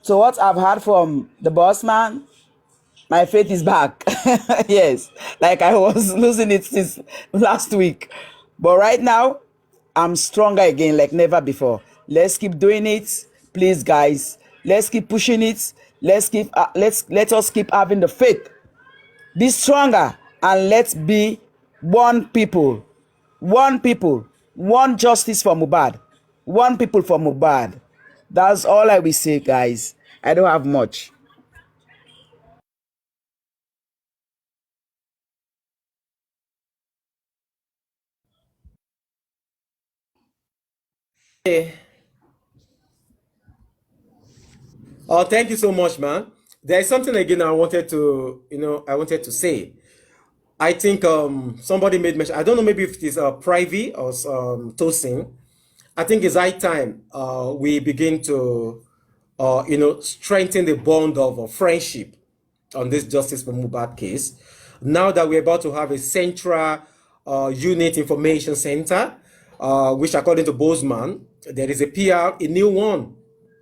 So what I've heard from the boss man, my faith is back. Yes, like I was losing it since last week. But right now, I'm stronger again like never before. Let's keep doing it. Please, guys. Let's keep pushing it. Let us keep having the faith. Be stronger and let's be one people. One people. One justice for Mohbad. One people for Mohbad. That's all I will say, guys. I don't have much. Hey. Oh, thank you so much, man. There is something again I wanted to, I wanted to say. I think somebody made mention. I don't know, maybe if it is Privy or Tosin. I think it's high time we begin to, strengthen the bond of friendship on this Justice for Mohbad case. Now that we're about to have a central unit information center, which according to Bozeman, there is a PR, a new one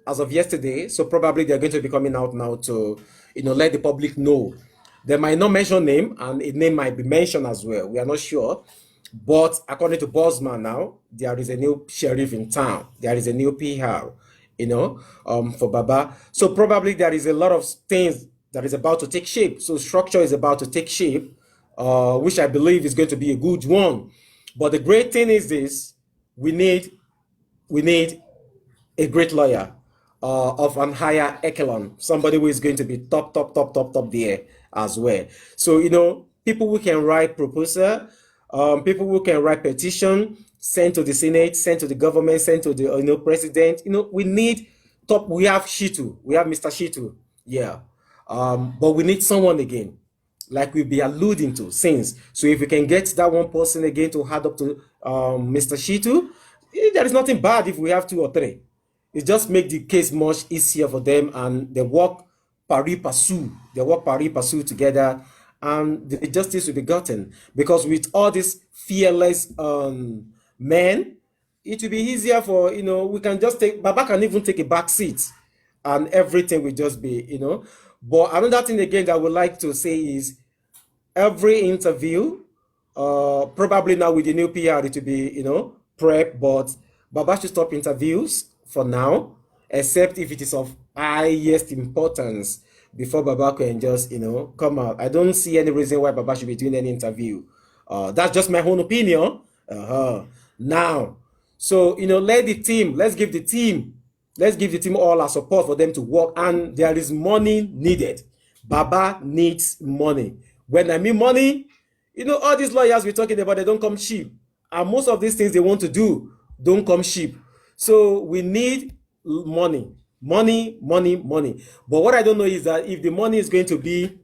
as of yesterday. So probably they're going to be coming out now to, let the public know. They might not mention name, and a name might be mentioned as well. We are not sure. But according to Bosman now, there is a new sheriff in town. There is a new PR, for Baba. So probably there is a lot of things that is about to take shape. So structure is about to take shape, which I believe is going to be a good one. But the great thing is this: we need we need a great lawyer of an higher echelon, somebody who is going to be top, top, top, top, top there as well. So, people who can write proposal, people who can write petition, send to the Senate, send to the government, send to the president. We need top. We have Shitu, we have Mr. Shitu, yeah. But we need someone again, like we've been alluding to since. So if we can get that one person again to add up to Mr. Shitu, there is nothing bad if we have two or three. It just make the case much easier for them, and they work pari passu. They work pari passu together, and the justice will be gotten. Because with all these fearless men, it will be easier for we can just take Baba can even take a back seat, and everything will just be. But another thing again that I would like to say is every interview, probably now with the new PR, it will be, prep, but Baba should stop interviews for now, except if it is of highest importance before Baba can just, come out. I don't see any reason why Baba should be doing any interview. That's just my own opinion. Now, so, let's give the team all our support for them to work, and there is money needed. Baba needs money. When I mean money, all these lawyers we're talking about, they don't come cheap. And most of these things they want to do don't come cheap. So we need money. Money, money, money. But what I don't know is that if the money is going to be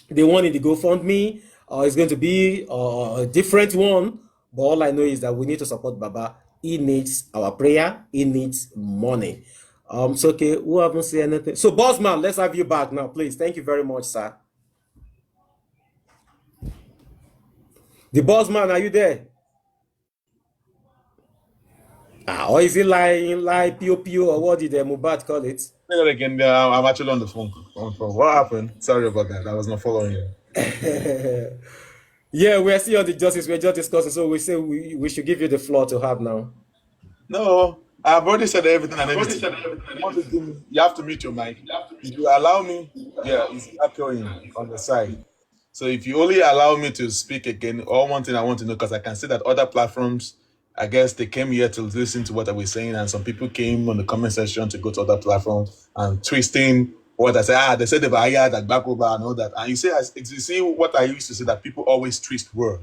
the one in the GoFundMe, or it's going to be a different one. But all I know is that we need to support Baba. He needs our prayer. He needs money. So okay, who haven't said anything? So, Bossman, let's have you back now, please. Thank you very much, sir. The Bossman, are you there? Or is it like POPO, or what did Mubad call it? Say that again. I'm actually on the phone. What happened? Sorry about that. I was not following you. Yeah, we're still on the justice. We're just discussing. So we say we should give you the floor to have now. No, I've already said everything and anything. You want to give me? You have to mute your mic. If you allow me, yeah, it's echoing on the side. So if you only allow me to speak again, or one thing I want to know, because I can see that other platforms, I guess they came here to listen to what I was saying, and some people came on the comment section to go to other platforms and twisting what I said. They said they've hired at back over and all that. And you say, you see what I used to say, that people always twist word.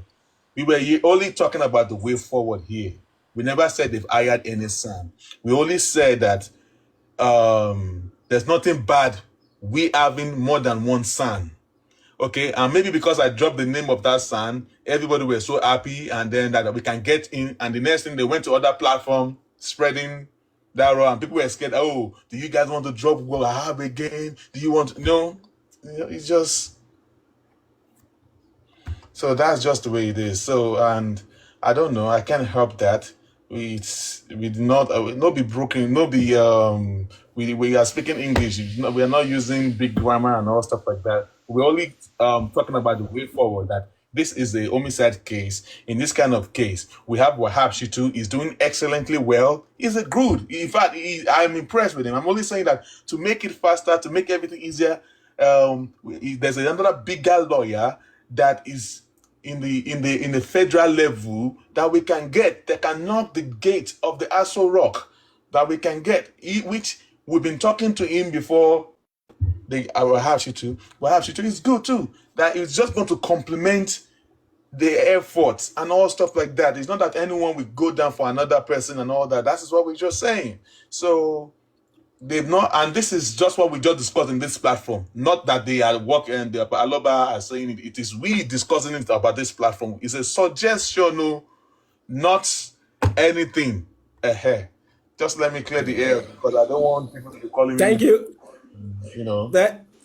We were only talking about the way forward here. We never said they've hired any son. We only said that there's nothing bad we having more than one son. Okay, and maybe because I dropped the name of that son, everybody was so happy, and then that we can get in. And the next thing, they went to other platform spreading that raw, and people were scared. Oh, do you guys want to drop Wahab again? Do you want to? No, it's just so that's just the way it is. So, and I don't know. I can't help that. We did not be broken, no be we are speaking English. We are not using big grammar and all stuff like that. We're only talking about the way forward. That this is a homicide case. In this kind of case, we have Wahab Shitu is doing excellently well. He's a good. In fact, I'm impressed with him. I'm only saying that to make it faster, to make everything easier. There's another bigger lawyer that is in the federal level that we can get that can knock the gate of the Aso Rock that we can get, which we've been talking to him before. The Wahab Shitu is good too. That it's just going to complement the efforts and all stuff like that. It's not that anyone will go down for another person and all that. That is what we're just saying. So they've not, and this is just what we just discussed in this platform. Not that they are working and the Aloba are saying it. It is we discussing it about this platform. It's a suggestion, no, not anything. Just let me clear the air because I don't want people to be calling Thank me. you. You know.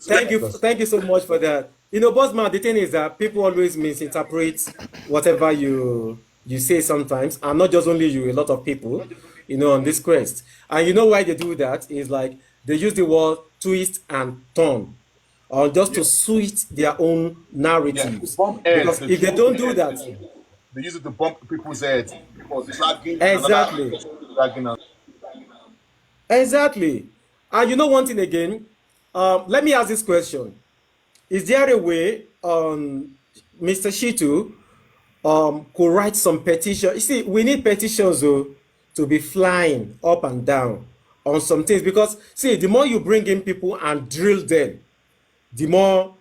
Thank you so much for that. Bossman, the thing is that people always misinterpret whatever you say sometimes, and not just only you, a lot of people, on this quest. And you know why they do that? Is like they use the word twist and turn, or just to suit their own narratives. Because if they don't do that, they use it to bump people's heads. People dragging exactly. Exactly. And one thing again, let me ask this question. Is there a way Mr. Shitu could write some petition? You see, we need petitions though, to be flying up and down on some things because, see, the more you bring in people and drill them, the more,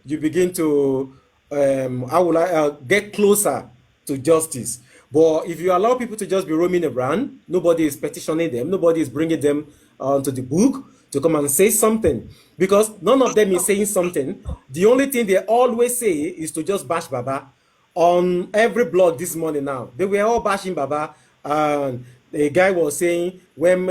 you begin to, get closer to justice. But if you allow people to just be roaming around, nobody is petitioning them, nobody is bringing them to the book to come and say something. Because none of them is saying something. The only thing they always say is to just bash Baba. On every blog this morning now, they were all bashing Baba. And the guy was saying when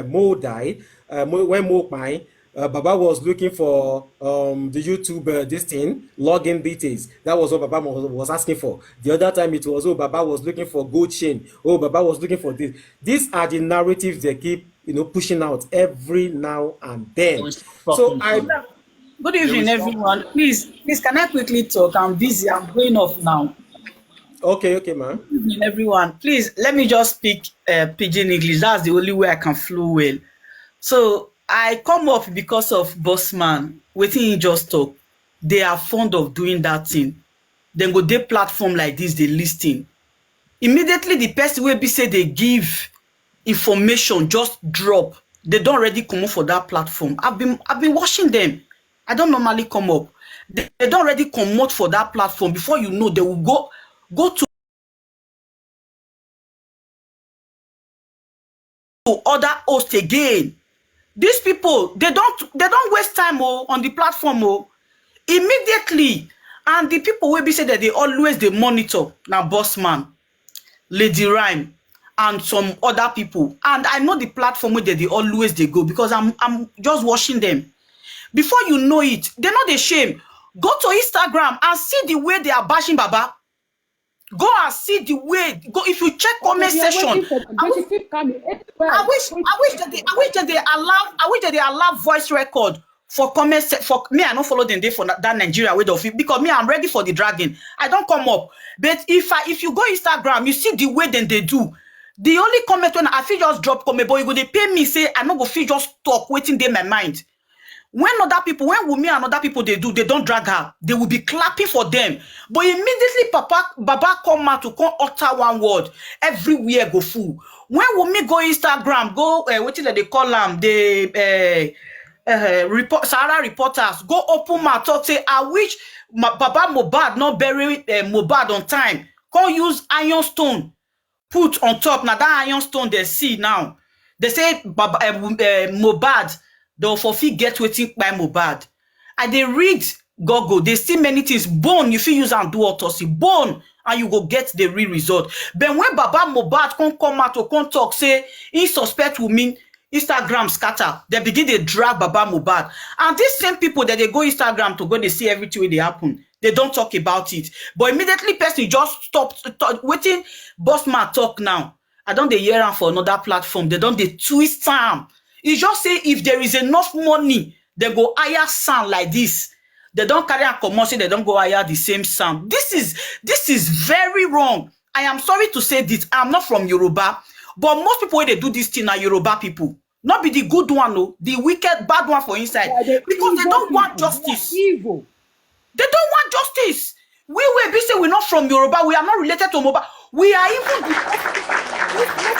Mo died, when Mo died, Baba was looking for the YouTube this thing, login details. That was what Baba was asking for. The other time it was, Baba was looking for gold chain. Baba was looking for this. These are the narratives they keep, pushing out every now and then. So Good evening, everyone. Please, can I quickly talk? I'm busy. I'm going off now. Okay, man. Good evening, everyone. Please, let me just speak pidgin English. That's the only way I can flow well. So I come up because of Bossman. Wetin he just talk. They are fond of doing that thing. Then go dey platform like this, they listen. Immediately the person wey be say they give information just drop. They don't already come up for that platform. I've been watching them. I don't normally come up. They don't already come out for that platform. Before you know, they will go to other hosts again. These people, they don't waste time on the platform immediately. And the people will be say that they always they monitor now Bossman, Lady Rhyme, and some other people. And I know the platform where they always they go because I'm just watching them. Before you know it, they're not ashamed. Go to Instagram and see the way they are bashing Baba. Go and see the way. Go if you check comment section. I wish that they allow voice record for comment for me. I don't follow them there for that Nigeria way of it because me I'm ready for the dragging. I don't come up. But if you go Instagram, you see the way then they do. The only comment when I feel just drop comment, but you go they pay me say I no go feel just talk waiting in my mind. When Wunmi and other people they don't drag her, they will be clapping for them. But immediately Baba come out to come utter one word, everywhere go full. When Wunmi go Instagram, go what is that they call them? The Sahara reporters go open mouth talk say I wish Baba Mohbad not bury Mohbad on time. Come use iron stone put on top. Now that iron stone they see now. They say Mohbad they'll forfeit get wetin by Mohbad. And they read Google, they see many things. Bone, you feel use and do autopsy. Bone, and you go get the real result. But when Baba Mohbad come out to come talk, say, he suspect will mean Instagram scatter. They begin to drag Baba Mohbad. And these same people that they go Instagram to go, they see everything when they happen. They don't talk about it. But immediately person just stop waiting. Bossman talk now. I don't they hear him for another platform. They don't they twist him. E just say if there is enough money, they go hire sound like this. They don't carry a comot say they don't go hire the same sound. This is very wrong. I am sorry to say this. I'm not from Yoruba, but most people wey dey do this thing na Yoruba people. Not be the good one, no, the wicked, bad one for inside. Because they don't want justice. Evil. They don't want justice. We will be say we're not from Yoruba. We are not related to mohbad. We are even the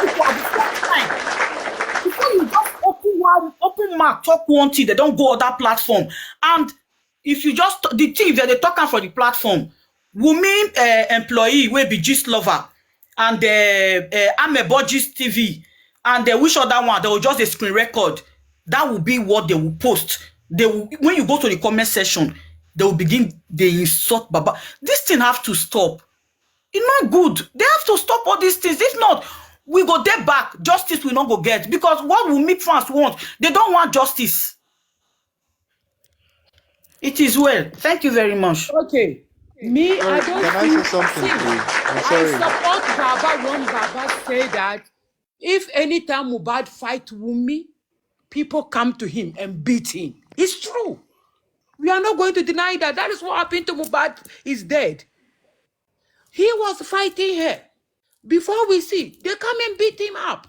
people at the same time. Before you just open mouth talk one thing, they don't go other platform. And if you just the thing that they talk am for the platform, Wunmi employee will be gist lover, and Amebo gist TV, and which other one they will just a screen record. That will be what they will post. They will, when you go to the comment section, they will begin they insult Baba. This thing have to stop. It's not good. They have to stop all these things. If not, we go there back. Justice will not go get, because what will make fans want? They don't want justice. It is well. Thank you very much. Okay. Me, I don't Can I think. say something, See, please? I'm I sorry. support Baba when Baba say that if anytime Mohbad fight Wunmi, people come to him and beat him. It's true. We are not going to deny that. That is what happened to Mohbad. He's dead. He was fighting her. Before we see, they come and beat him up.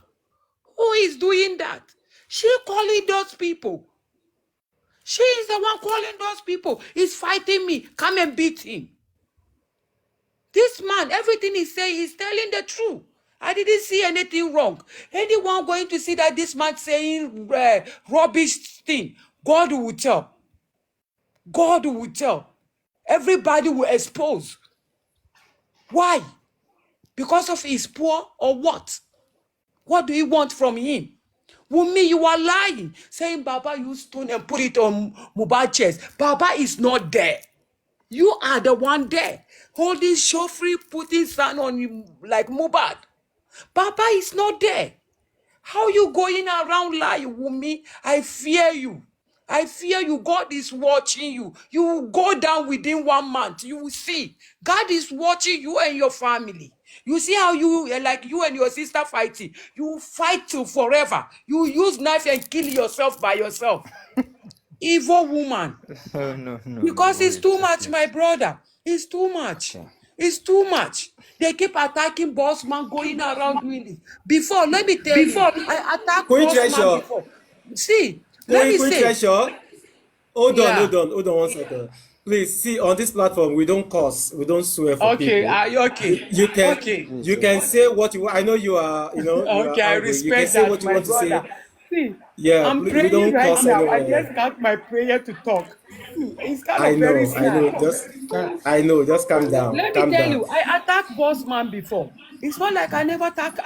Who is doing that? She calling those people. She is the one calling those people. He's fighting me. Come and beat him. This man, everything he saying, he's telling the truth. I didn't see anything wrong. Anyone going to see that this man saying rubbish thing, God will tell. God will tell. Everybody will expose. Why? Because of his poor or what? What do you want from him? Wunmi, you are lying. Saying Baba use stone and put it on Mohbad's chest. Baba is not there. You are the one there. Holding shofri, putting sand on you like Mohbad. Baba is not there. How you going around lying, Wunmi? I fear you. I fear you. God is watching you. You will go down within 1 month. You will see. God is watching you and your family. You see how you, like you and your sister fighting. You will fight till forever. You will use knife and kill yourself by yourself. Evil woman. No. Because it's Wait, too much, please. my brother. It's too much. Okay. It's too much. They keep attacking boss man, going around doing this. Before, let me tell you, I attacked Queen boss man Treasure, before. See, let me Queen say, Treasure, hold on, yeah. hold on 1 second. Please see, on this platform we don't curse, we don't swear for Okay, people. okay, You can okay. you can say what you want. I know you are, you are Okay, I angry. You can respect say that, what you my want to say. brother. See, Yeah, I'm we praying don't right curse now. I anywhere. just got my prayer to talk. See, it's kind I of very know, I know. sad. I know. Just calm down, Let me calm tell down. you, I attacked boss man before. It's not like I never attack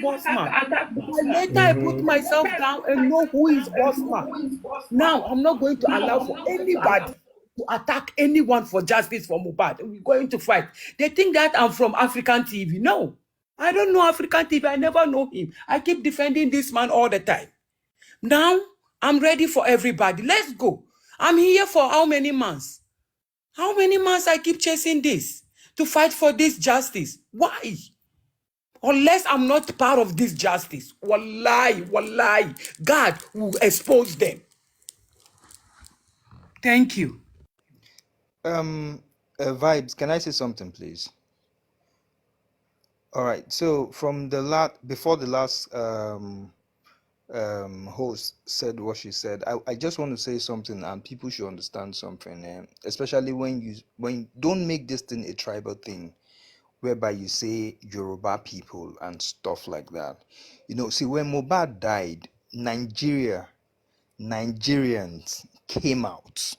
boss man. But later I put myself down and know who is boss man. Now I'm not going to allow for anybody to attack anyone for justice for Mohbad. We're going to fight. They think that I'm from African TV. No, I don't know African TV. I never know him. I keep defending this man all the time. Now I'm ready for everybody. Let's go. I'm here for how many months? How many months I keep chasing this to fight for this justice? Why? Unless I'm not part of this justice, wallahi, God will expose them. Thank you. Vibes, can I say something, please? All right. So from the before the last host said what she said, I just want to say something, and people should understand something, especially when don't make this thing a tribal thing, whereby you say Yoruba people and stuff like that. See, when Mohbad died, Nigerians came out.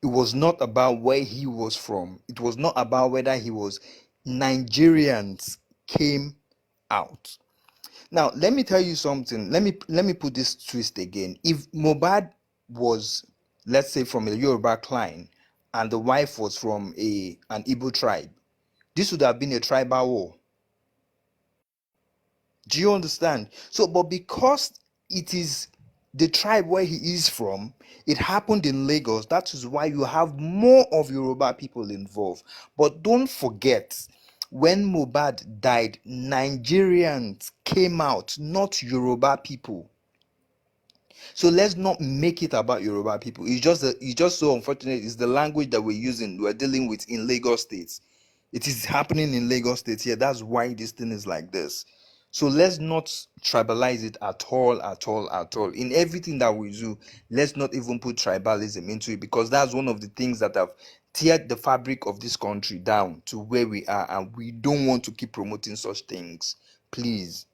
It was not about where he was from. It was not about whether he was. Nigerians came out. Now, let me tell you something. Let me put this twist again. If Mohbad was, let's say, from a Yoruba clan, and the wife was from an Igbo tribe, this would have been a tribal war. Do you understand? So, but because it is the tribe where he is from, it happened in Lagos. That is why you have more of Yoruba people involved. But don't forget, when Mohbad died, Nigerians came out, not Yoruba people. So let's not make it about Yoruba people. It's just so unfortunate. It's the language that we're dealing with in Lagos State. It is happening in Lagos State here. That's why this thing is like this. So let's not tribalize it at all, at all, at all. In everything that we do, let's not even put tribalism into it, because that's one of the things that have teared the fabric of this country down to where we are, and we don't want to keep promoting such things. Please.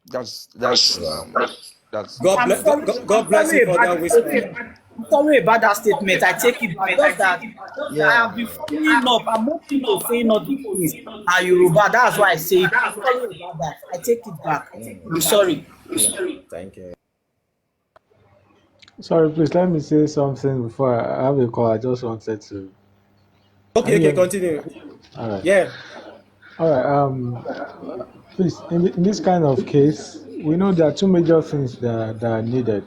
That's God I'm bless. sorry. I'm God bless you sorry for about that the whisper. statement. I'm sorry about that statement. I take it back. Just that I yeah. have been following up. I'm not into saying all these things. Are Yoruba? That's why I say it. I'm sorry about that. I take it back. I'm sorry. Thank you. Sorry, please let me say something before I have a call. I just wanted to. Can Okay, you okay, hear me? continue. All right. Yeah. All right. Please, in this kind of case, we know there are two major things that are needed.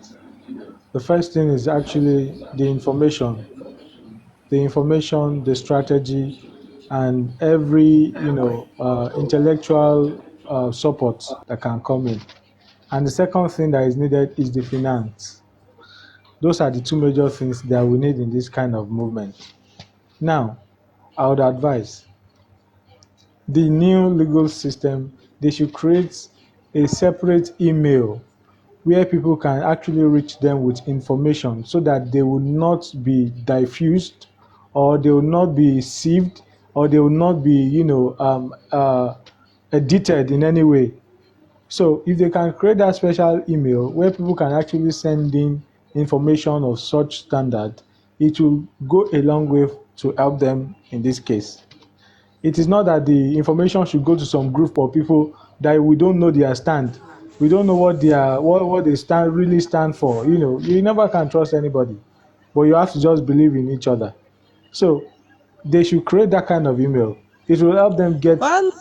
The first thing is actually the information, the strategy, and every intellectual support that can come in. And the second thing that is needed is the finance. Those are the two major things that we need in this kind of movement. Now, I would advise the new legal system, they should create a separate email where people can actually reach them with information so that they will not be diffused, or they will not be sieved, or they will not be, edited in any way. So if they can create that special email where people can actually send in information of such standard, it will go a long way to help them in this case. It is not that the information should go to some group of people that we don't know their stand. We don't know what they stand for. You never can trust anybody, but you have to just believe in each other. So they should create that kind of email. It will help them get. Well,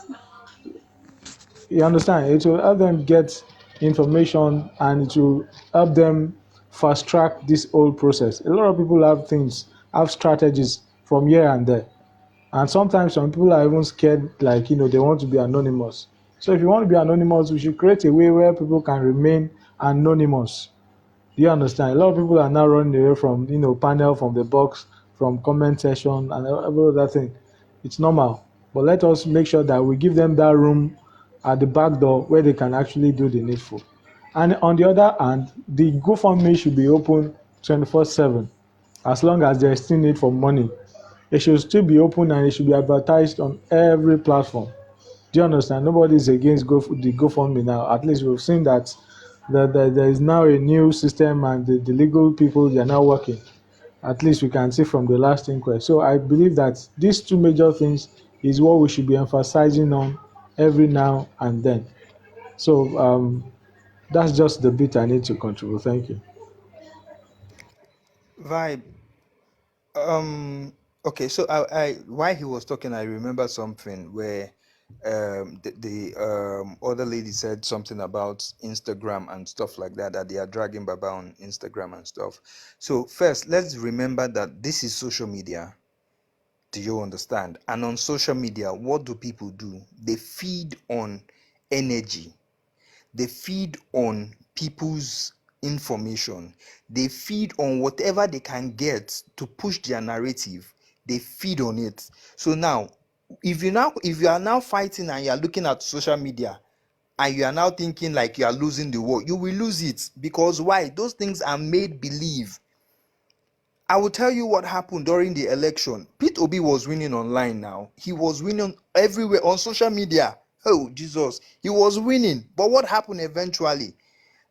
You understand? It will help them get information, and it will help them fast track this whole process. A lot of people have strategies from here and there. And sometimes some people are even scared, like, they want to be anonymous. So if you want to be anonymous, we should create a way where people can remain anonymous. Do you understand? A lot of people are now running away from, panel, from the box, from comment section, and every other thing. It's normal. But let us make sure that we give them that room at the back door where they can actually do the needful. And on the other hand, the GoFundMe should be open 24/7, as long as there's still need for money. It should still be open, and it should be advertised on every platform. Do you understand? Nobody is against the GoFundMe now. At least we've seen that there is now a new system, and the legal people, they are now working. At least we can see from the last inquest. So I believe that these two major things is what we should be emphasizing on every now and then. So that's just the bit I need to contribute. Thank you. Vibe. Okay, so I while he was talking, I remember something where the other lady said something about Instagram and stuff like that, that they are dragging Baba on Instagram and stuff. So first, let's remember that this is social media. Do you understand? And on social media, what do people do? They feed on energy. They feed on people's information. They feed on whatever they can get to push their narrative. They feed on it. So now, if you are now fighting and you are looking at social media and you are now thinking like you are losing the war, you will lose it. Because why? Those things are made believe. I will tell you what happened during the election. Pete Obi was winning online now. He was winning everywhere on social media. Oh, Jesus. He was winning. But what happened eventually?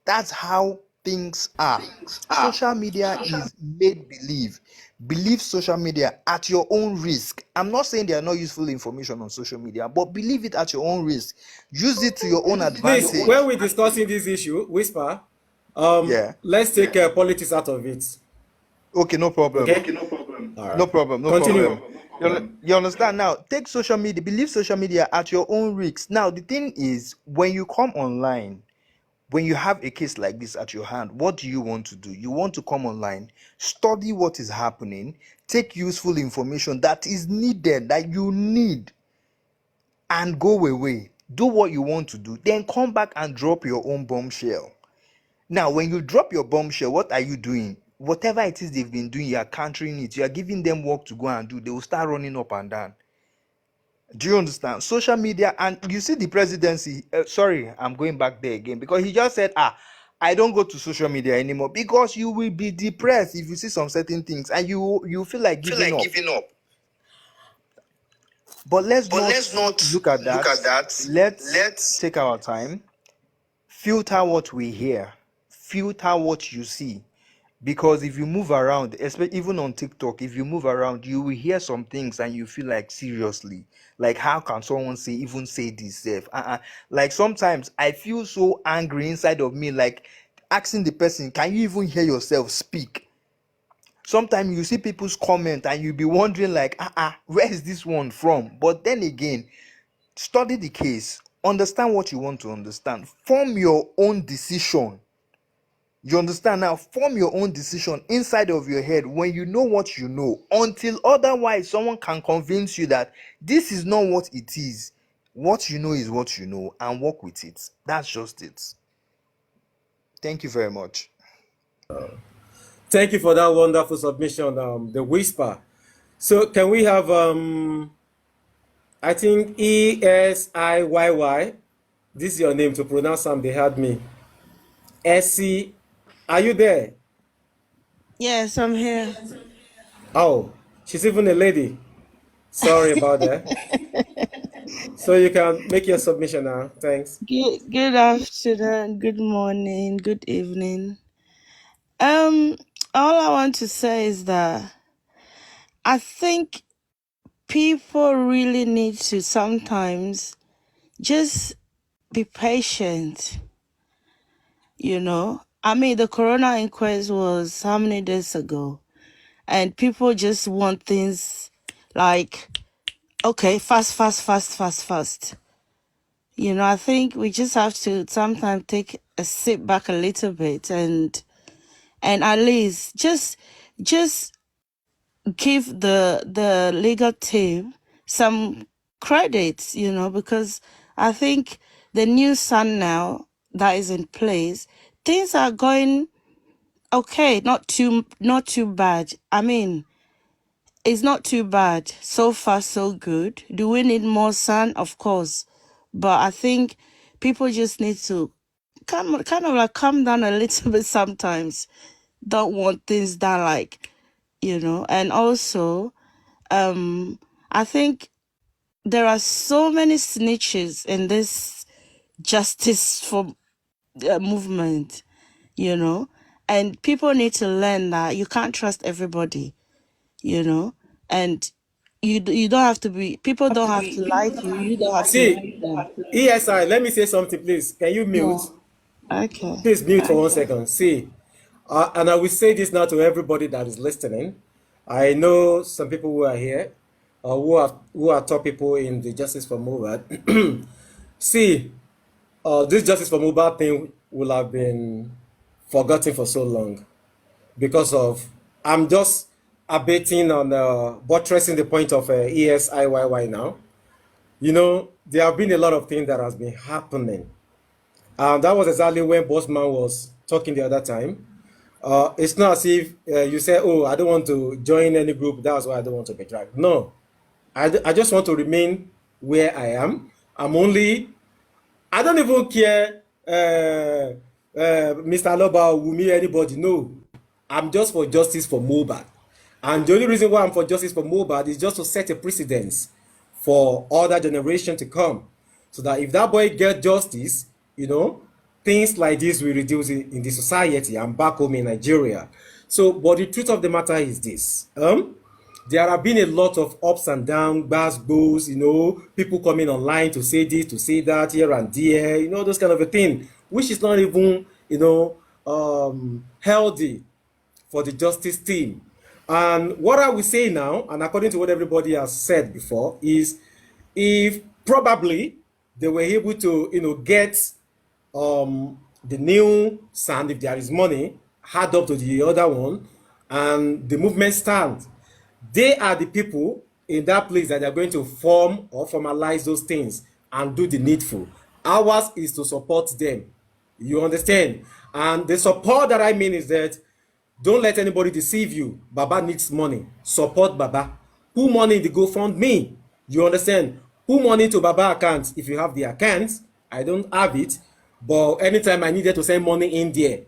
That's how things are. Social media is made believe. Believe social media at your own risk. I'm not saying there are no useful information on social media, but believe it at your own risk. Use it to your own Please, advantage. when we're discussing this issue, whisper, Yeah. let's take politics out of it. Okay, no problem. Okay? All No right. problem, no Continue. problem. You understand now? Take social media, believe social media at your own risks. Now, the thing is, when you come online, when you have a case like this at your hand, what do you want to do? You want to come online, study what is happening, take useful information that is needed, that you need, and go away. Do what you want to do, then come back and drop your own bombshell. Now, when you drop your bombshell, what are you doing? Whatever it is they've been doing, you are countering it. You are giving them work to go and do. They will start running up and down. Do you understand? Social media, and you see the presidency. Sorry, I'm going back there again because he just said, I don't go to social media anymore because you will be depressed if you see some certain things and you feel like giving up. But let's not look at that. Let's take our time, filter what we hear, filter what you see. Because if you move around, especially even on TikTok, if you move around, you will hear some things and you feel like, seriously, like how can someone even say this? Like sometimes I feel so angry inside of me, like asking the person, can you even hear yourself speak? Sometimes you see people's comment and you'll be wondering like, where is this one from? But then again, study the case, understand what you want to understand, form your own decision. You understand now? Form your own decision inside of your head when you know what you know, until otherwise someone can convince you that this is not what it is. What you know is what you know, and work with it. That's just it. Thank you very much. Thank you for that wonderful submission, the whisper. So can we have I think ESIYY. This is your name to pronounce them. They had me. Essie, are you there? Yes, I'm here. Oh, she's even a lady. Sorry about that. So you can make your submission now. Thanks. Good afternoon, good morning, good evening. Um, all I want to say is that I think people really need to sometimes just be patient, you know. I mean, the corona inquest was how many days ago? And people just want things like, okay, fast, fast, fast, fast, fast. You know, I think we just have to sometimes take a sit back a little bit and at least just give the legal team some credits, you know, because I think the new sun now that is in place, things are going okay, not too bad. I mean, it's not too bad. So far, so good. Do we need more sun? Of course. But I think people just need to kind of like calm down a little bit sometimes. Don't want things done like, you know. And also, I think there are so many snitches in this justice for movement, you know. And people need to learn that you can't trust everybody, you know. And you don't have to be, people don't have to lie to you, you don't have to lie to See, them. ESI, let me say something, please. Can you mute? Yeah. Okay. Please mute for 1 second. See, and I will say this now to everybody that is listening. I know some people who are here, who are top people in the Justice for Mohbad. See, this Justice for Mohbad thing will have been forgotten for so long because of, I'm just abating on buttressing the point of ESIYY now. You know, there have been a lot of things that has been happening. That was exactly when Bossman was talking the other time. It's not as if you say, oh, I don't want to join any group, that's why I don't want to be dragged. No, I just want to remain where I am. I don't even care, Mr. Loba, Wumi, anybody. No, I'm just for justice for Mohbad. And the only reason why I'm for justice for Mohbad is just to set a precedence for other generation to come. So that if that boy gets justice, you know, things like this will reduce in the society and back home in Nigeria. So, but the truth of the matter is this. There have been a lot of ups and downs, bars, goes, you know, people coming online to say this, to say that, here and there, you know, those kind of a thing, which is not even, you know, healthy for the justice team. And what I will say now, and according to what everybody has said before, is if probably they were able to, you know, get the new sand, if there is money, add up to the other one, and the movement stands, they are the people in that place that are going to form or formalize those things and do the needful. Ours is to support them. You understand? And the support that I mean is that don't let anybody deceive you. Baba needs money. Support Baba. Put money in the GoFundMe. You understand? Put money to Baba account if you have the account. I don't have it, but anytime I needed to send money in there,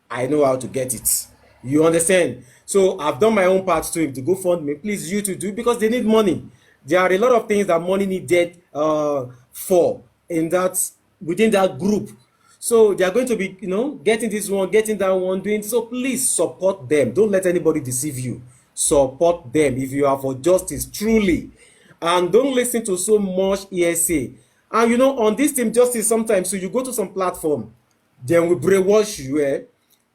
I know how to get it. You understand? So I've done my own part to it. To GoFundMe, please you to do, because they need money. There are a lot of things that money needed for in that, within that group. So they are going to be, getting this one, getting that one, doing. So please support them. Don't let anybody deceive you. Support them if you are for justice, truly. And don't listen to so much ESA. And on this team justice, sometimes, so you go to some platform, then we brainwash you,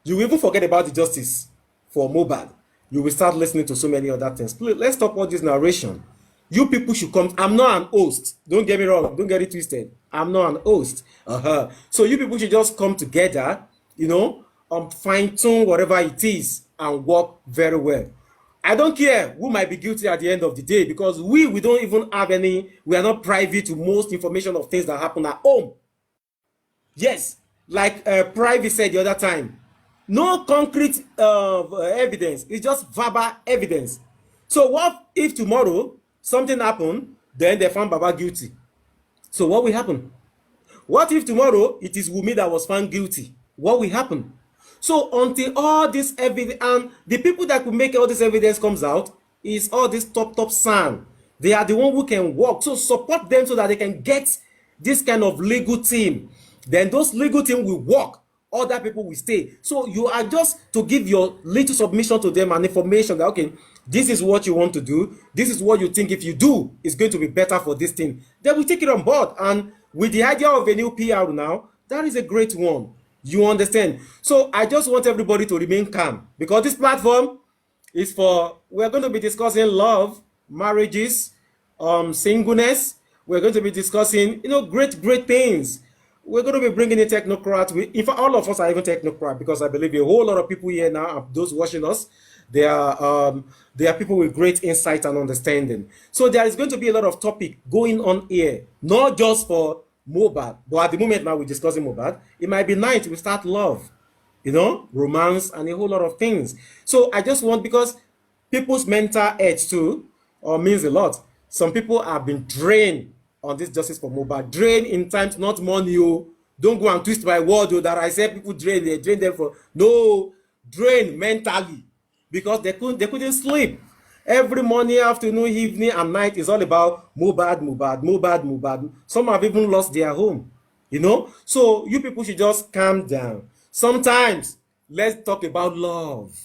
you will even forget about the justice for mohbad. You will start listening to so many other things. Please, let's stop all this narration. You people should come. I'm not an host. Don't get me wrong. Don't get it twisted. I'm not an host. So you people should just come together, fine tune whatever it is and work very well. I don't care who might be guilty at the end of the day, because we don't even have any. We are not privy to most information of things that happen at home. Yes, like Private said the other time, no concrete evidence. It's just verbal evidence. So what if tomorrow something happened, then they found Baba guilty? So what will happen? What if tomorrow it is Wumi that was found guilty? What will happen? So until all this evidence, and the people that could make all this evidence comes out, is all this top sand. They are the one who can work. So support them so that they can get this kind of legal team. Then those legal team will work. Other people will stay. So you are just to give your little submission to them and information that, okay, this is what you want to do. This is what you think if you do, it's going to be better for this thing. Then we take it on board. And with the idea of a new PR now, that is a great one. You understand? So I just want everybody to remain calm, because this platform is for, we're going to be discussing love, marriages, singleness. We're going to be discussing, great things. We're going to be bringing in technocrats. In fact, all of us are even technocrats, because I believe a whole lot of people here now, those watching us, they are people with great insight and understanding. So there is going to be a lot of topic going on here, not just for mohbad, but at the moment now we're discussing mohbad. It might be nice we start love, romance, and a whole lot of things. So I just want, because people's mental health too means a lot. Some people have been drained on this justice for mohbad. Drained in times, not money. Don't go and twist my word that I said people they drain them for. No, drained mentally, because they couldn't sleep. Every morning, afternoon, evening, and night is all about mohbad. Some have even lost their home. So you people should just calm down. Sometimes let's talk about love.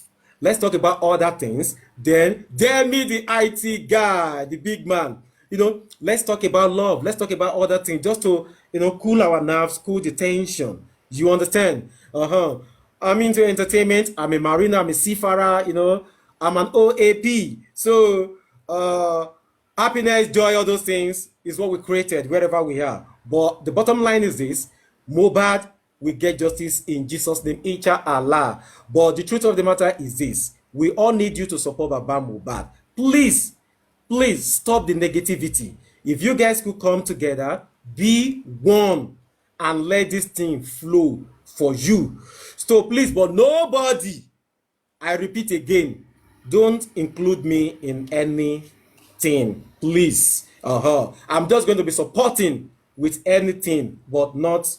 Let's talk about other things. Then dare me, the IT guy, the big man. Let's talk about love. Let's talk about other things, just to cool our nerves, cool the tension. You understand? I'm into entertainment. I'm a mariner. I'm a seafarer. I'm an OAP. So happiness, joy, all those things is what we created wherever we are. But the bottom line is this: mohbad will get justice in Jesus' name, inshallah. But the truth of the matter is this: we all need you to support Baba Mohbad. Please stop the negativity. If you guys could come together, be one, and let this thing flow for you. So please, but nobody, I repeat again, don't include me in anything, please. I'm just going to be supporting with anything, but not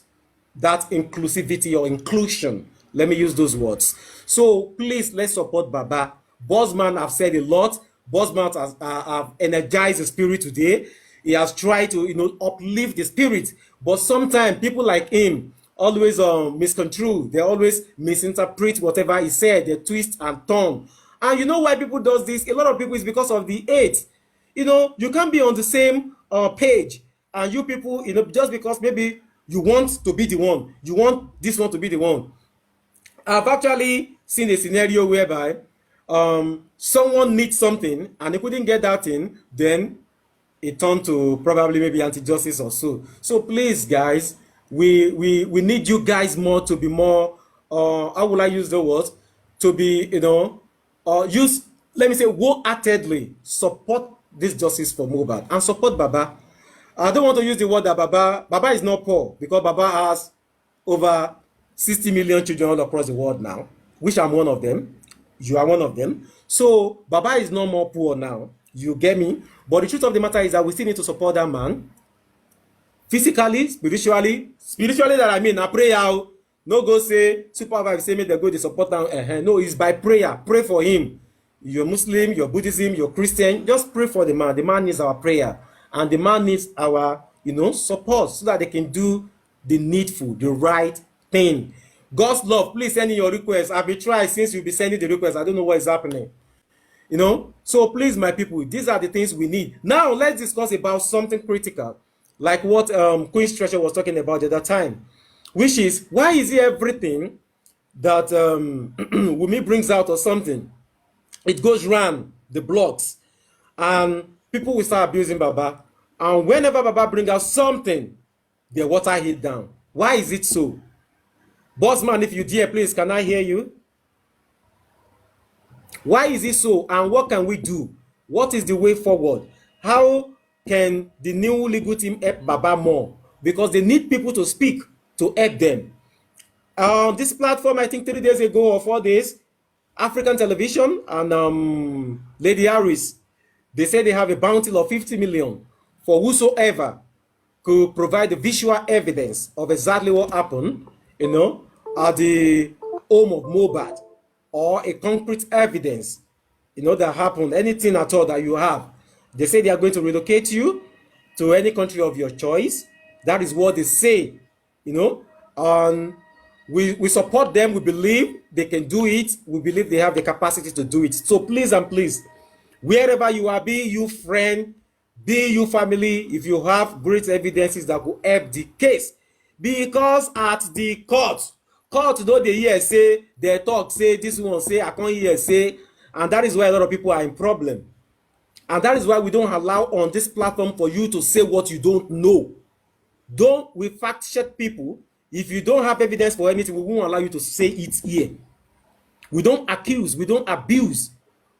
that inclusivity or inclusion. Let me use those words. So please, let's support Baba. Bossman have said a lot. Bossman has have energized the spirit today. He has tried to uplift the spirit, but sometimes people like him always misconstrue. They always misinterpret whatever he said. They twist and turn. And you know why people does this? A lot of people is because of the hate. You can't be on the same page, and you people, just because maybe you want to be the one, you want this one to be the one. I've actually seen a scenario whereby someone needs something and they couldn't get that in, then it turned to probably maybe anti-justice or so. So please, guys, we need you guys more to be more, how will I use the word? To be, use, let me say, wholeheartedly support this justice for Mohbad and support Baba. I don't want to use the word that Baba is not poor, because Baba has over 60 million children all across the world now, which I'm one of them. You are one of them. So Baba is no more poor now. You get me? But the truth of the matter is that we still need to support that man physically, spiritually that I mean na prayer o. No go say supervise say make dem go dey support am. No, it's by prayer. Pray for him. You're Muslim, you're Buddhism, you're Christian, just pray for the man. The man needs our prayer, and the man needs our support so that they can do the needful, the right thing. God's love, please send in your request. I've been trying since you'll be sending the request. I don't know what is happening. So please, my people, these are the things we need. Now let's discuss about something critical, like what Queen Stretcher was talking about at that time, which is, why is it everything that Wumi brings out or something, it goes round the blogs, and people will start abusing Baba, and whenever Baba bring out something, they water it down. Why is it so? Bossman, if you dare, please, can I hear you? Why is it so, and what can we do? What is the way forward? How can the new legal team help Baba more? Because they need people to speak to help them. This platform, I think 3 days ago or 4 days, African Television and Lady Harris, they say they have a bounty of 50 million for whosoever could provide the visual evidence of exactly what happened, at the home of mohbad, or a concrete evidence, that happened, anything at all that you have. They say they are going to relocate you to any country of your choice. That is what they say, and we support them. We believe they can do it. We believe they have the capacity to do it. So please and please, wherever you are, be you friend, be you family, if you have great evidences that will help the case, because at the court though they hear say, they talk say, this one say, I can't hear say, and that is why a lot of people are in problem, and that is why we don't allow on this platform for you to say what you don't know. Don't we fact check people. If you don't have evidence for anything, we won't allow you to say it here. We don't accuse, we don't abuse,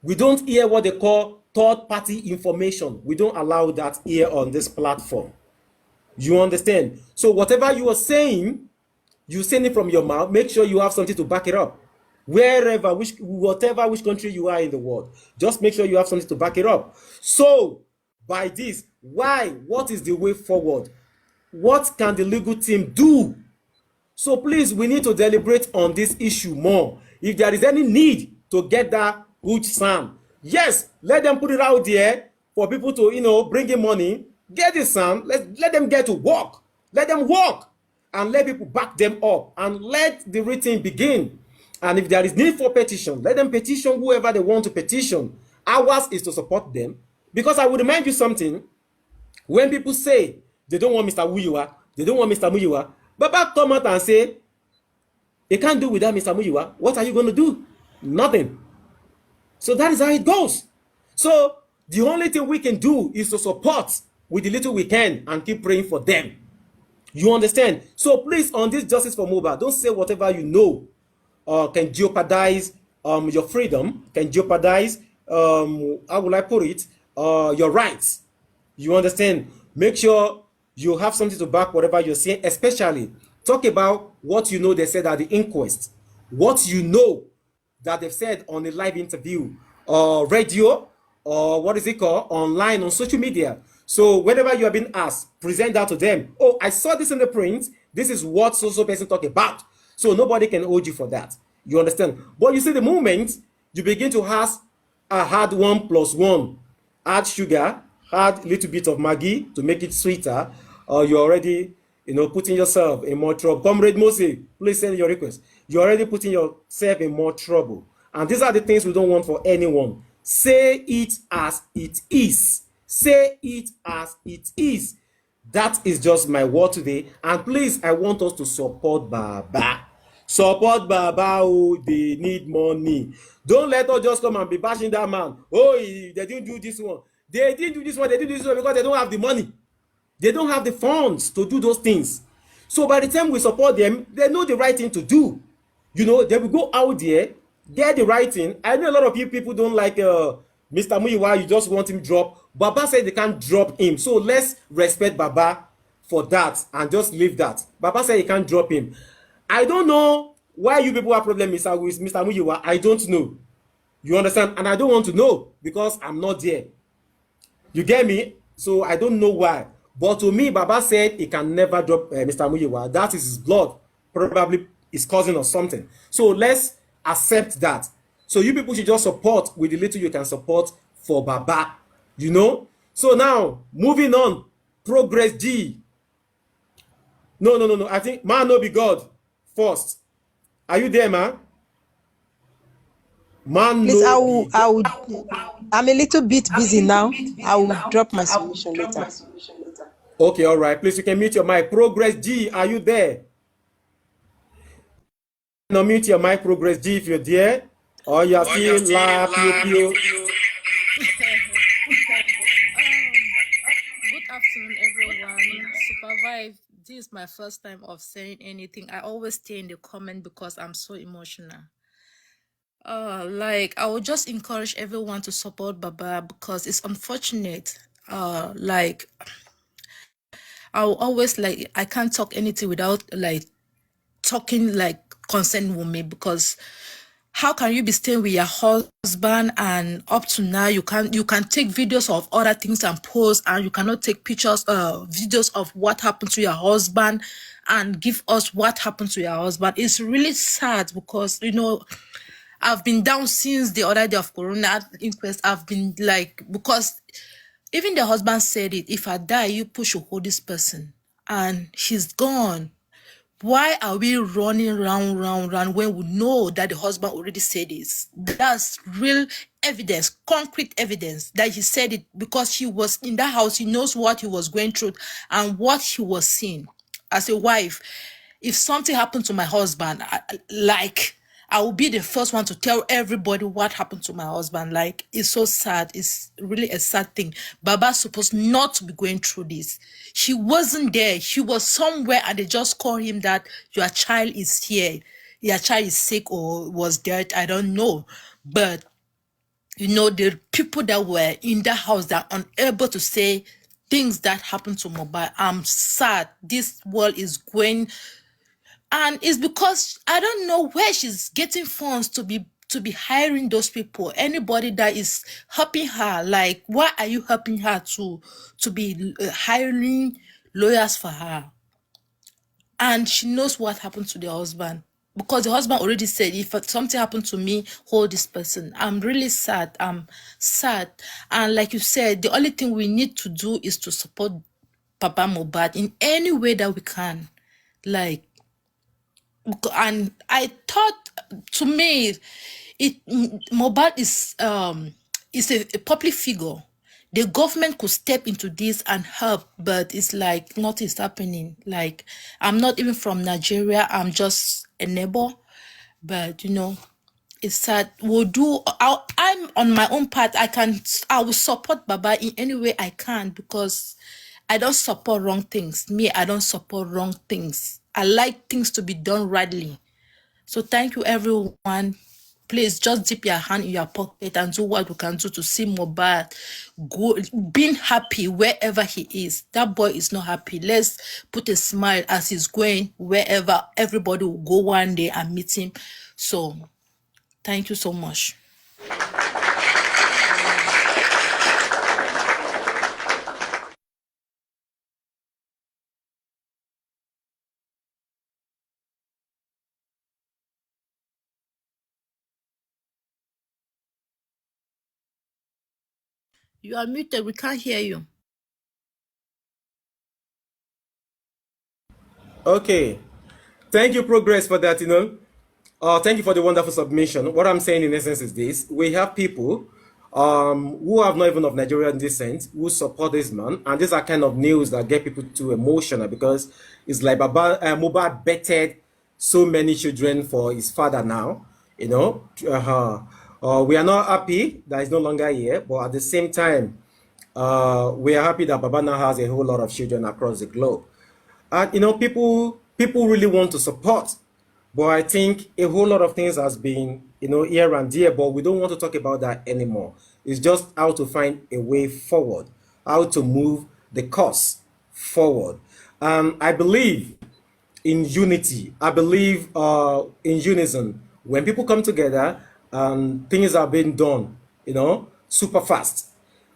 we don't hear what they call third party information. We don't allow that here on this platform. You understand? So whatever you are saying, you send it from your mouth. Make sure you have something to back it up. Wherever, which country you are in the world, just make sure you have something to back it up. So by this, what is the way forward? What can the legal team do? So please, we need to deliberate on this issue more. If there is any need to get that good sound, yes, let them put it out there for people to, bring in money, get the sound, let them get to work. Let them work and let people back them up and let the written begin. And if there is need for petition, let them petition whoever they want to petition. Ours is to support them. Because I would remind you something, when people say they don't want Mr. Muyiwa, they don't want Mr. Muyiwa, Baba come out and say, they can't do without Mr. Muyiwa. What are you going to do? Nothing. So that is how it goes. So the only thing we can do is to support with the little we can and keep praying for them. You understand? So please, on this justice for mohbad, don't say whatever you know can jeopardize your freedom, can jeopardize, how will I put it, your rights. You understand? Make sure you have something to back whatever you're saying, especially talk about what you know they said at the inquest, what you know that they've said on a live interview, or radio, or what is it called, online, on social media. So whenever you are being asked, present that to them. Oh, I saw this in the print. This is what so person talk about. So nobody can hold you for that. You understand? But you see, the moment you begin to ask, I had 1 + 1, add sugar, add a little bit of Maggi to make it sweeter, or you're already, putting yourself in more trouble. Comrade Mose, please send your request. You're already putting yourself in more trouble. And these are the things we don't want for anyone. Say it as it is. Say it as it is. That is just my word today. And please, I want us to support Baba. Support Baba. Oh, they need money. Don't let us just come and be bashing that man. Oh, they didn't do this one. They didn't do this one. They didn't do this one because they don't have the money. They don't have the funds to do those things. So by the time we support them, they know the right thing to do. They will go out there, get the right thing. I know a lot of people don't like Mr. Muyiwa. You just want him drop. Baba said they can't drop him. So let's respect Baba for that and just leave that. Baba said he can't drop him. I don't know why you people have problem with Mr. Muyiwa. I don't know. You understand? And I don't want to know because I'm not there. You get me? So I don't know why. But to me, Baba said he can never drop Mr. Muyiwa. That is his blood. Probably his cousin or something. So let's accept that. So you people should just support with the little you can support for Baba. You know? So now, moving on. Progress G. No, no, no, no. I think man no be God first. Are you there, man? Man Please, no be God. I'm a little bit busy now. I will drop my submission later. Okay, all right. Please, you can mute your mic. Progress G, are you there? Now mute your mic, Progress G, if you're there. Or you're still la pew pew. Good afternoon, everyone. Supervive. This is my first time of saying anything. I always stay in the comment because I'm so emotional. Like I would just encourage everyone to support Baba because it's unfortunate. Like I will always like I can't talk anything without like talking like concern women because how can you be staying with your husband and up to now you can take videos of other things and post and you cannot take pictures videos of what happened to your husband and give us what happened to your husband. It's really sad because you know I've been down since the other day of Corona inquest. I've been like because even the husband said it, if I die you push should hold this person and she's gone. Why are we running round when we know that the husband already said this? That's real evidence, concrete evidence that he said it because he was in that house. He knows what he was going through and what he was seeing. As a wife, if something happened to my husband, I will be the first one to tell everybody what happened to my husband. Like, it's so sad. It's really a sad thing. Baba's supposed not to be going through this. He wasn't there. He was somewhere and they just called him that your child is here. Your child is sick or was dead. I don't know. But, you know, the people that were in the house that are unable to say things that happened to Mohbad. I'm sad. This world is going, and it's because I don't know where she's getting funds to be hiring those people. Anybody that is helping her, like, why are you helping her to be hiring lawyers for her? And she knows what happened to the husband because the husband already said, if something happened to me, hold this person. I'm really sad. I'm sad. And like you said, the only thing we need to do is to support Papa Mohbad in any way that we can. Like, and I thought, to me, Mohbad is a public figure. The government could step into this and help, but it's like nothing is happening. Like, I'm not even from Nigeria. I'm just a neighbor, but you know, it's sad. I'm on my own part. I will support Baba in any way I can because I don't support wrong things. Me, I don't support wrong things. I like things to be done rightly. So thank you, everyone. Please just dip your hand in your pocket and do what we can do to see Mohbad go, being happy wherever he is. That boy is not happy. Let's put a smile as he's going wherever. Everybody will go one day and meet him. So thank you so much. You are muted. We can't hear you. Okay. Thank you, Progress, for that, you know. Thank you for the wonderful submission. What I'm saying in essence is this: we have people who have not even of Nigerian descent who support this man, and these are kind of news that get people too emotional because it's like Mohbad betted so many children for his father now. You know, we are not happy that he's no longer here, but at the same time, we are happy that Baba now has a whole lot of children across the globe. And you know, people really want to support, but I think a whole lot of things has been, you know, here and there, but we don't want to talk about that anymore. It's just how to find a way forward, how to move the course forward. I believe in unity. I believe in unison. When people come together and things are being done, super fast.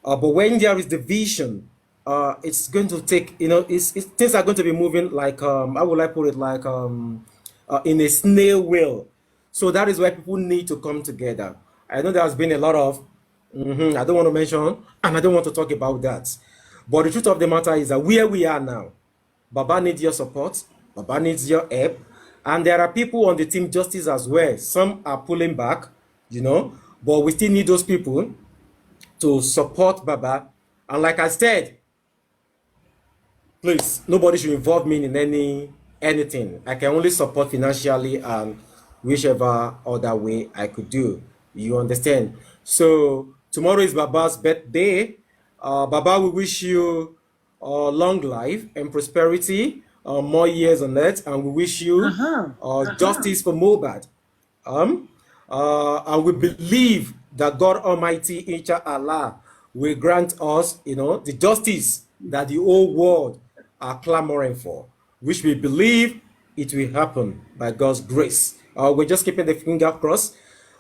But when there is division, it's going to take, things are going to be moving like, how will I put it, like in a snail wheel. So that is why people need to come together. I know there has been a lot of, I don't want to mention, and I don't want to talk about that. But the truth of the matter is that where we are now, Baba needs your support. Baba needs your help. And there are people on the team justice as well. Some are pulling back, but we still need those people to support Baba. And like I said, please, nobody should involve me in anything. I can only support financially and whichever other way I could do. You understand? So tomorrow is Baba's birthday. Baba, we wish you long life and prosperity, more years on earth, and we wish you justice for Mohbad. Um, and we believe that God Almighty, inshallah, will grant us, the justice that the whole world are clamoring for, which we believe it will happen by God's grace. We're just keeping the finger crossed,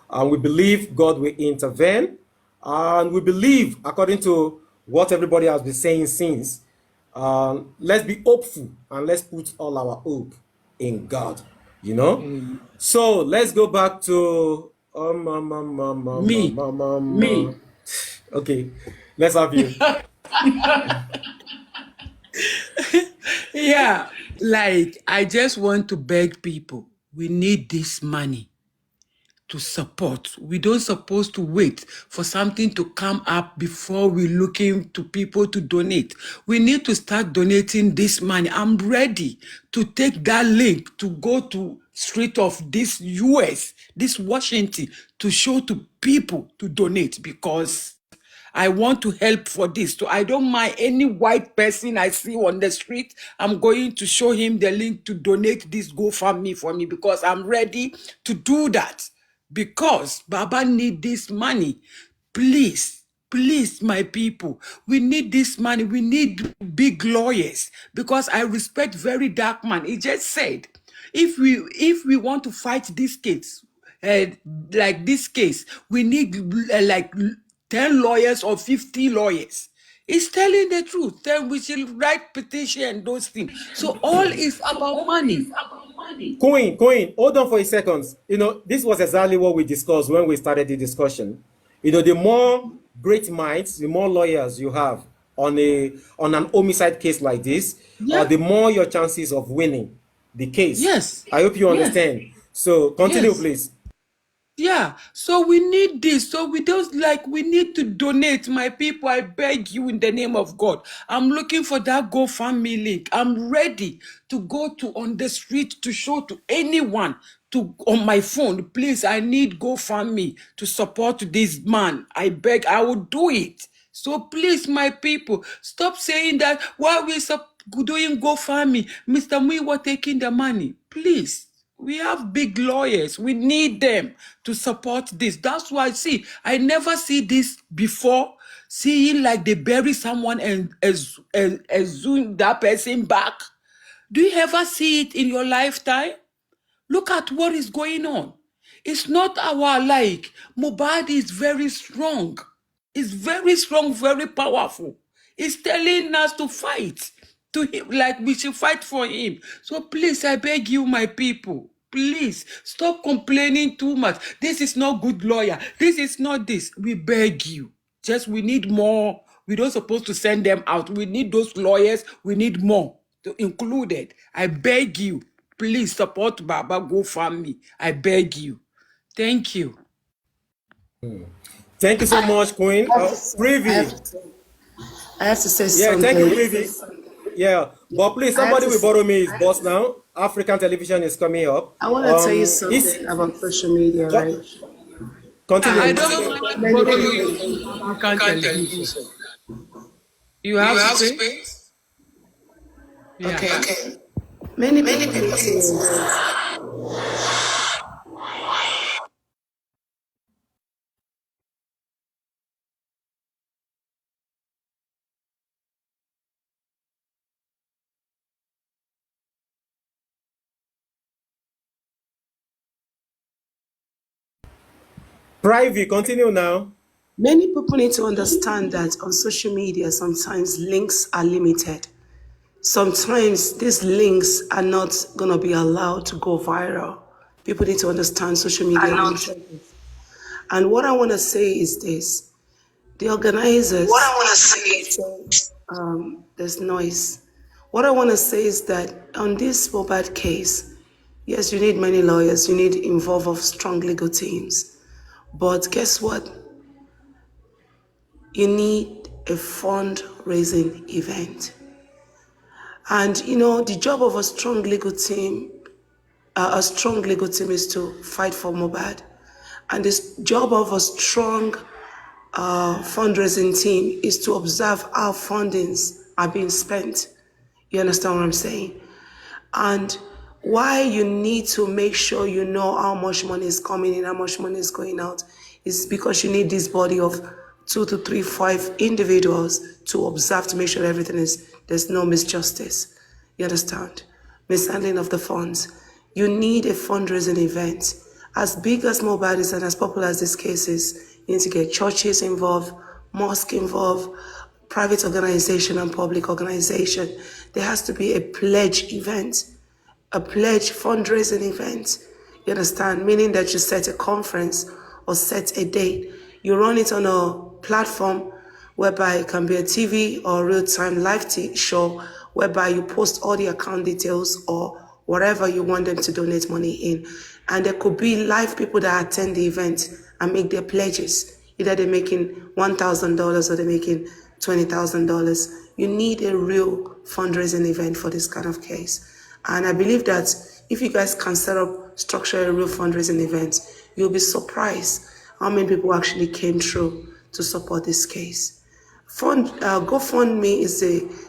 and we believe God will intervene, and we believe, according to what everybody has been saying since, let's be hopeful and let's put all our hope in God, Amen. So let's go back to Me, me. okay, let's have you. Yeah, like I just want to beg people. We need this money to support. We don't supposed to wait for something to come up before we looking to people to donate. We need to start donating this money. I'm ready to take that link to go to street of this US, this Washington, to show to people to donate because I want to help for this. So I don't mind any white person I see on the street. I'm going to show him the link to donate this GoFundMe for me because I'm ready to do that. Because Baba need this money. Please, please, my people, we need this money. We need big lawyers because I respect very dark man. He just said, if we want to fight this case, uh, like this case, we need like 10 lawyers or 50 lawyers. He's telling the truth. Then we should write petition and those things. So all is about money. Queen, hold on for a second. This was exactly what we discussed when we started the discussion. The more great minds, the more lawyers you have on an homicide case like this, Yeah. the more your chances of winning the case. Yes. I hope you understand. So continue, Yes. please. Yeah, so we need this. So we don't like, we need to donate, my people. I beg you in the name of God. I'm looking for that GoFundMe link. I'm ready to go to on the street to show to anyone to on my phone. Please, I need GoFundMe to support this man. I beg, I will do it. So please, my people, stop saying that while we're doing GoFundMe, Mr. Muiwa taking the money. Please. We have big lawyers. We need them to support this. That's why, see, I never see this before. Seeing like they bury someone and assume that person back. Do you ever see it in your lifetime? Look at what is going on. It's not our like. Mohbad is very strong. It's very strong, very powerful. He's telling us to fight. To him, like we should fight for him. So please, I beg you, my people. Please stop complaining too much. This is not good lawyer. This is not this. We beg you. Just we need more. We don't supposed to send them out. We need those lawyers. We need more to include it. I beg you. Please support Baba GoFundMe. I beg you. Thank you. Thank you so much, Queen. I have Privy. to say, I have to say Yeah, thank you, something. Privy. Yeah, but please, I have somebody to. will borrow me his boss now. African television is coming up. I want to tell you This something about social media, right? co- I continue. don't mind to Many borrow you people. African television. You have space? Yeah. Okay. Many people think Private, continue now. Many people need to understand that on social media, sometimes links are limited. Sometimes these links are not going to be allowed to go viral. People need to understand social media limited. And what I want to say is this. The organizers, what I want to say, there's noise. What I want to say is that on this mohbad case, yes, you need many lawyers, you need involve of strong legal teams. But guess what? You need a fundraising event. And you know, the job of a strong legal team is to fight for mohbad. And the job of a strong fundraising team is to observe how fundings are being spent. You understand what I'm saying? And why you need to make sure you know how much money is coming in, how much money is going out, is because you need this body of 2 to 3, 5 individuals to observe to make sure there's no misjustice. You understand? Mishandling of the funds. You need a fundraising event. As big as mohbad is and as popular as this case is, you need to get churches involved, mosque involved, private organization and public organization. There has to be a pledge event, a pledge fundraising event. You understand? Meaning that you set a conference or set a date. You run it on a platform whereby it can be a TV or real-time live show whereby you post all the account details or whatever you want them to donate money in. And there could be live people that attend the event and make their pledges. Either they're making $1,000 or they're making $20,000. You need a real fundraising event for this kind of case. And I believe that if you guys can structure a real fundraising event, you'll be surprised how many people actually came through to support this case. GoFundMe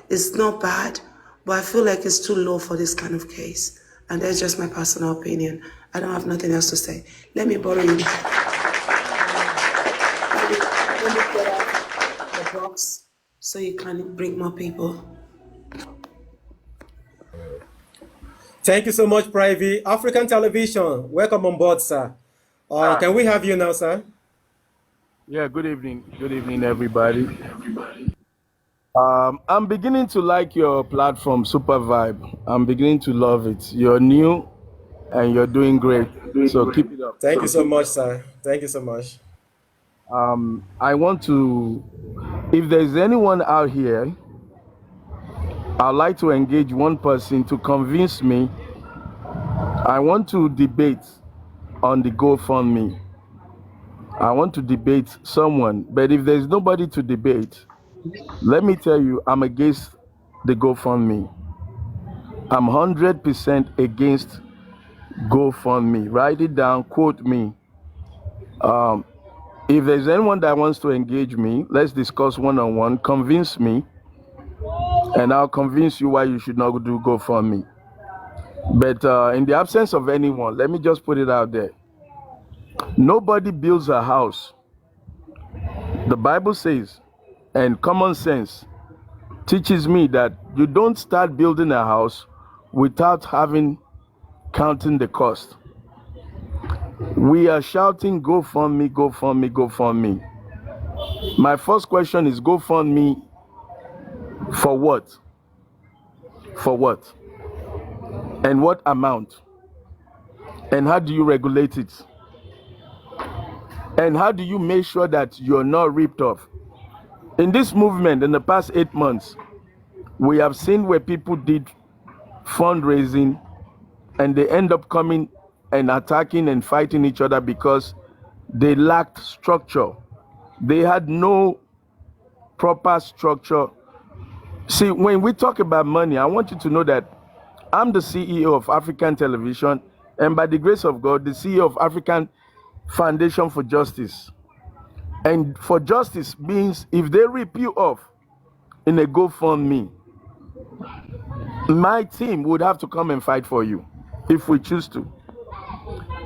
is not bad, but I feel like it's too low for this kind of case. And that's just my personal opinion. I don't have nothing else to say. Let me borrow you. Let me get out the box so you can bring more people. Thank you so much, Private. African Television, welcome on board, sir. Can we have you now, sir? Yeah, good evening. Good evening, everybody. I'm beginning to like your platform, Super Vibe. I'm beginning to love it. You're new and you're doing great. So keep it up. Thank you so much, sir. Thank you so much. I want to, if there's anyone out here, I'd like to engage one person to convince me. I want to debate on the GoFundMe. I want to debate someone, but if there's nobody to debate, let me tell you, I'm against the GoFundMe. I'm 100% against GoFundMe. Write it down, quote me. If there's anyone that wants to engage me, let's discuss one-on-one, convince me, and I'll convince you why you should not do GoFundMe. But in the absence of anyone, let me just put it out there. Nobody builds a house. The Bible says, and common sense teaches me that you don't start building a house without counting the cost. We are shouting, GoFundMe, GoFundMe, GoFundMe. My first question is, GoFundMe for what? For what? And what amount? And how do you regulate it? And how do you make sure that you're not ripped off? In this movement, in the past 8 months, we have seen where people did fundraising and they end up coming and attacking and fighting each other because they lacked structure. They had no proper structure. See, when we talk about money, I want you to know that I'm the CEO of African Television, and by the grace of God, the CEO of African Foundation for Justice. And for justice means if they rip you off in a GoFundMe, my team would have to come and fight for you if we choose to.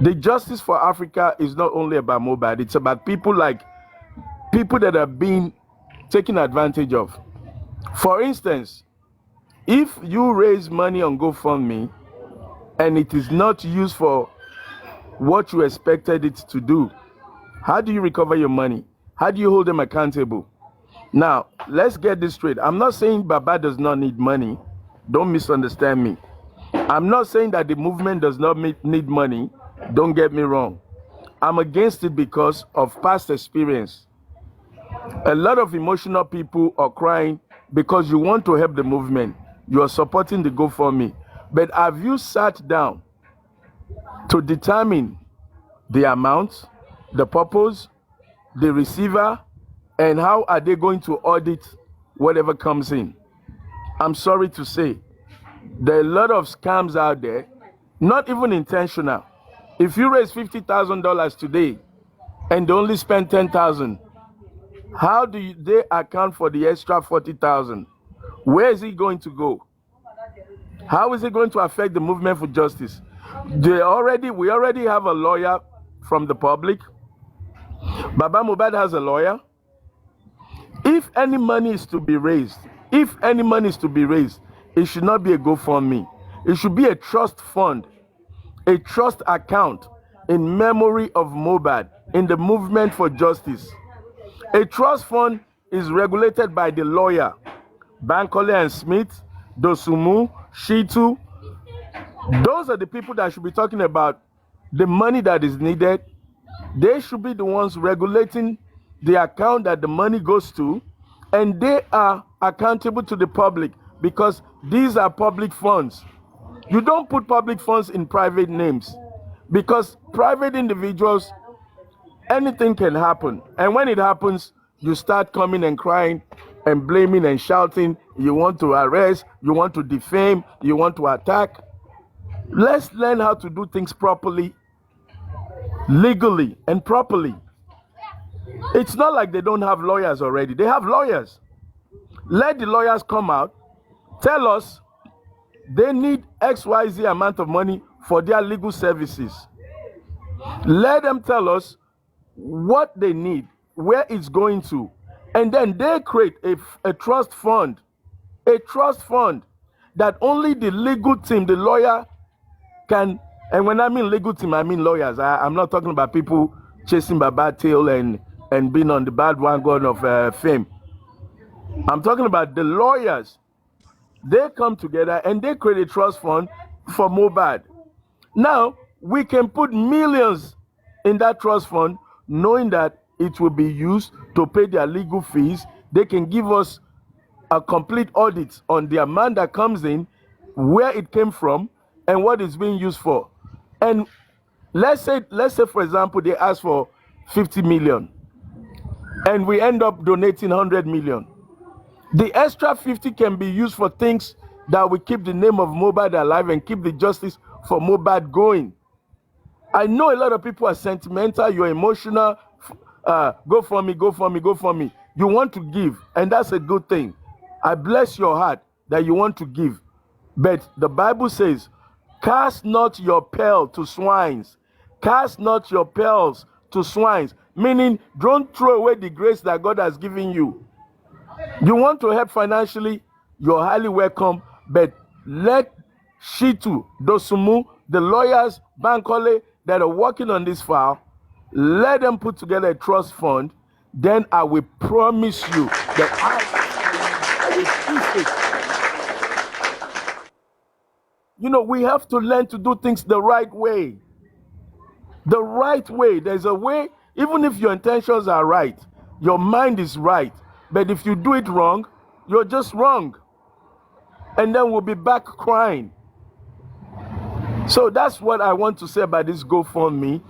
The justice for Africa is not only about mohbad, it's about people that are being taken advantage of. For instance, if you raise money on GoFundMe and it is not used for what you expected it to do, How do you recover your money? How do you hold them accountable? Now, let's get this straight. I'm not saying Baba does not need money. Don't misunderstand me. I'm not saying that the movement does not need money. Don't get me wrong. I'm against it because of past experience. A lot of emotional people are crying because you want to help the movement. You are supporting the GoFundMe. But have you sat down to determine the amount, the purpose, the receiver, and how are they going to audit whatever comes in? I'm sorry to say, there are a lot of scams out there, not even intentional. If you raise $50,000 today and they only spend 10,000, how do they account for the extra 40,000? Where is it going to go? How is it going to affect the movement for justice? We already have a lawyer from the public. Baba Mohbad has a lawyer. If any money is to be raised, it should not be a GoFundMe. It should be a trust fund, a trust account in memory of Mohbad in the movement for justice. A trust fund is regulated by the lawyer, Bankole and Smith, Dosumu, Shitu. Those are the people that should be talking about the money that is needed. They should be the ones regulating the account that the money goes to, and they are accountable to the public because these are public funds. You don't put public funds in private names because private individuals, anything can happen. And when it happens, you start coming and crying and blaming and shouting. You want to arrest, you want to defame, you want to attack. Let's learn how to do things properly, legally, and properly. It's not like they don't have lawyers already. They have lawyers. Let the lawyers come out, tell us they need XYZ amount of money for their legal services. Let them tell us what they need, where it's going to, and then they create a trust fund that only the legal team, the lawyer can, and when I mean legal team, I mean lawyers. I'm not talking about people chasing Baba tail and being on the bad wagon of fame. I'm talking about the lawyers. They come together and they create a trust fund for Mohbad. Now, we can put millions in that trust fund knowing that it will be used to pay their legal fees. They can give us a complete audit on the amount that comes in, where it came from, and what it's being used for. And let's say for example, they ask for 50 million and we end up donating 100 million. The extra 50 can be used for things that will keep the name of Mohbad alive and keep the justice for Mohbad going. I know a lot of people are sentimental, you're emotional, go for me. You want to give, and that's a good thing. I bless your heart that you want to give. But the Bible says, cast not your pearl to swines. Cast not your pearls to swines. Meaning, don't throw away the grace that God has given you. You want to help financially, you're highly welcome. But let Shitu, Dosumu, the lawyers, Bankole, that are working on this file, let them put together a trust fund. Then I will promise you that we have to learn to do things the right way. The right way. There's a way, even if your intentions are right, your mind is right. But if you do it wrong, you're just wrong. And then we'll be back crying. So that's what I want to say about this GoFundMe.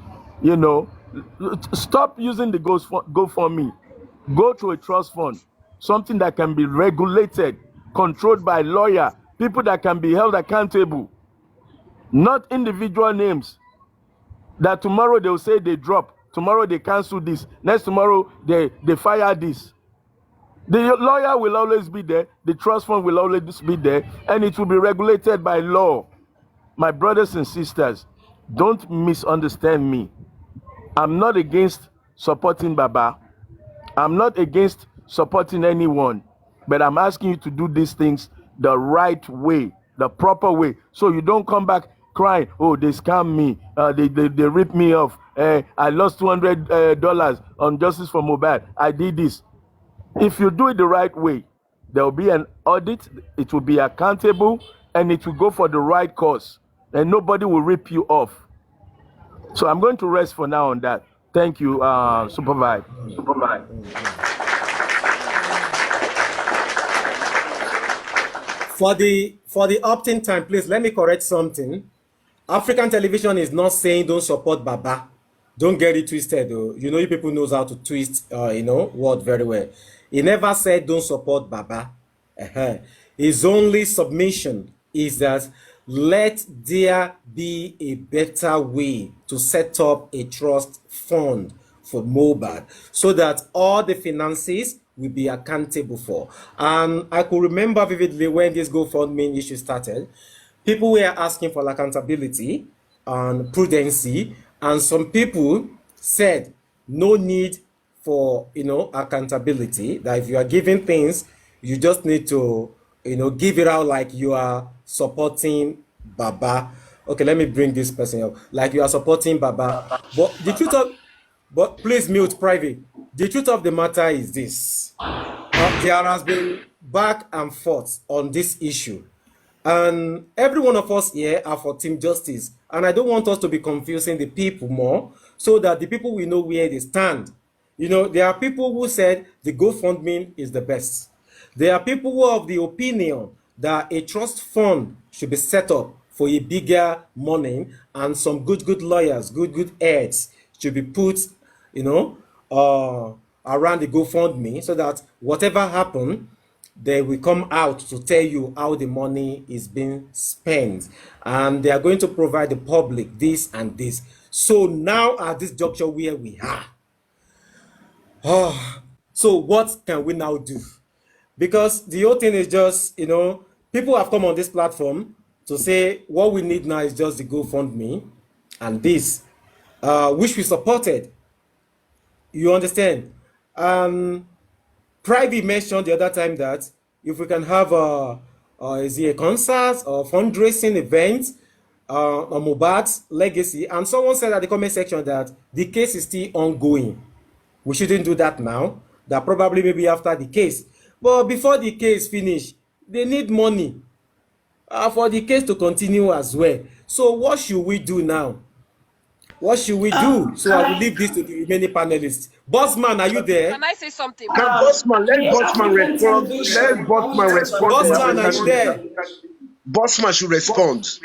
Stop using the GoFundMe. Go to a trust fund, something that can be regulated, controlled by a lawyer, people that can be held accountable, not individual names that tomorrow they'll say they drop, tomorrow they cancel this, next tomorrow they fire this. The lawyer will always be there, the trust fund will always be there, and it will be regulated by law. My brothers and sisters, don't misunderstand me. I'm not against supporting Baba. I'm not against supporting anyone. But I'm asking you to do these things the right way, the proper way. So you don't come back crying, oh, they scam me, they rip me off, I lost $200 on justice for mohbad. I did this. If you do it the right way, there will be an audit, it will be accountable, and it will go for the right cause, and nobody will rip you off. So I'm going to rest for now on that. Thank you, Super Vibe. For the opt-in time, please let me correct something. African television is not saying don't support Baba. Don't get it twisted, though. You know, you people knows how to twist, word very well. He never said don't support Baba. His only submission is that let there be a better way to set up a trust fund for mohbad so that all the finances will be accountable for. And I could remember vividly when this GoFundMe issue started, people were asking for accountability and prudency, and some people said no need for accountability, that if you are giving things, you just need to give it out like you are supporting Baba. Okay, let me bring this person up. Like you are supporting Baba. But the truth of but please mute private. The truth of the matter is this. There has been back and forth on this issue. And every one of us here are for Team Justice. And I don't want us to be confusing the people more so that the people will know where they stand. There are people who said the GoFundMe is the best. There are people who are of the opinion that a trust fund should be set up for a bigger money, and some good lawyers, good heads should be put, around the GoFundMe so that whatever happens, they will come out to tell you how the money is being spent, and they are going to provide the public this and this. So now at this juncture where we are, so what can we now do? Because the whole thing is just, people have come on this platform to say what we need now is just the GoFundMe and this, which we supported. You understand? Private mentioned the other time that if we can have is it a concert or fundraising event on mohbad's legacy, and someone said at the comment section that the case is still ongoing. We shouldn't do that now. That probably maybe after the case. But before the case finish, they need money for the case to continue as well. So what should we do now? What should we do? So I will leave this to the remaining panelists. Bossman, are you there? Can I say something? Can Bossman, let Bossman respond. Let Bossman respond. Bossman, are you there? Bossman should respond.